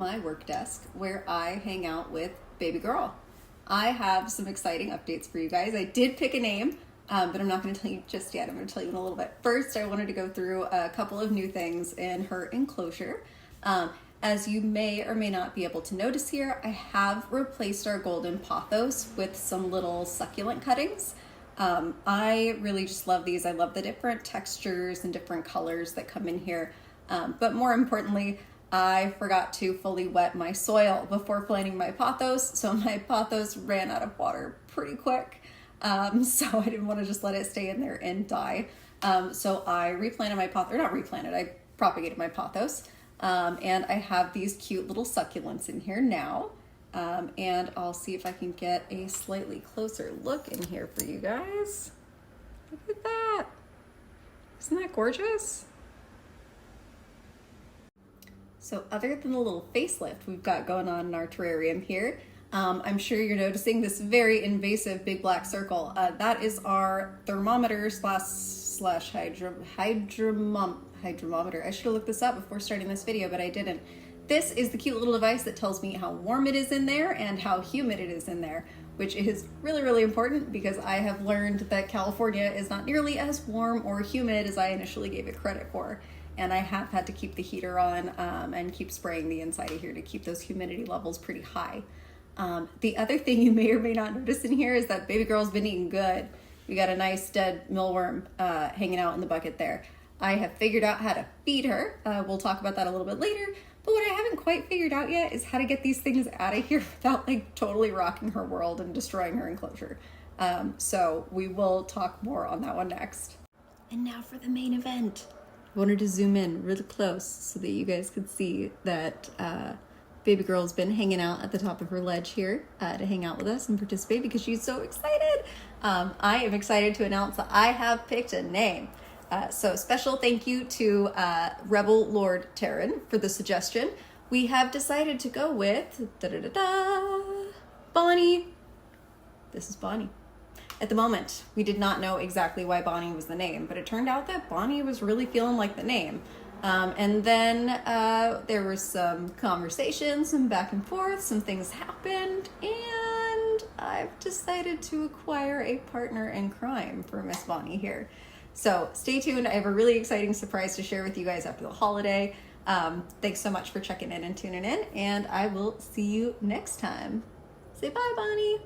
My work desk where I hang out with baby girl. I have some exciting updates for you guys. I did pick a name, but I'm not going to tell you just yet. I'm going to tell you in a little bit. First, I wanted to go through a couple of new things in her enclosure. As you may or may not be able to notice here, I have replaced our golden pothos with some little succulent cuttings. I really just love these. I love the different textures and different colors that come in here. But more importantly, I forgot to fully wet my soil before planting my pothos, so my pothos ran out of water pretty quick. So I didn't want to just let it stay in there and die. So I replanted my pothos, or not replanted, I propagated my pothos. And I have these cute little succulents in here now. And I'll see if I can get a slightly closer look in here for you guys. Look at that. Isn't that gorgeous? So other than the little facelift we've got going on in our terrarium here, I'm sure you're noticing this very invasive big black circle. That is our thermometer slash hydromometer. I should have looked this up before starting this video, but I didn't. This is the cute little device that tells me how warm it is in there and how humid it is in there, which is really, really important because I have learned that California is not nearly as warm or humid as I initially gave it credit for. And I have had to keep the heater on and keep spraying the inside of here to keep those humidity levels pretty high. The other thing you may or may not notice in here is that baby girl's been eating good. We got a nice dead mealworm hanging out in the bucket there. I have figured out how to feed her. We'll talk about that a little bit later. But what I haven't quite figured out yet is how to get these things out of here without like totally rocking her world and destroying her enclosure. So we will talk more on that one next. And now for the main event. I wanted to zoom in really close so that you guys could see that baby girl's been hanging out at the top of her ledge here to hang out with us and participate because she's so excited. I am excited to announce that I have picked a name. So special thank you to Rebel Lord Terran for the suggestion. We have decided to go with Bonnie. This is Bonnie. At the moment, we did not know exactly why Bonnie was the name, but it turned out that Bonnie was really feeling like the name. And then there were some conversations, some back and forth, some things happened, and I've decided to acquire a partner in crime for Miss Bonnie here. So stay tuned. I have a really exciting surprise to share with you guys after the holiday. Thanks so much for checking in and tuning in, and I will see you next time. Say bye, Bonnie.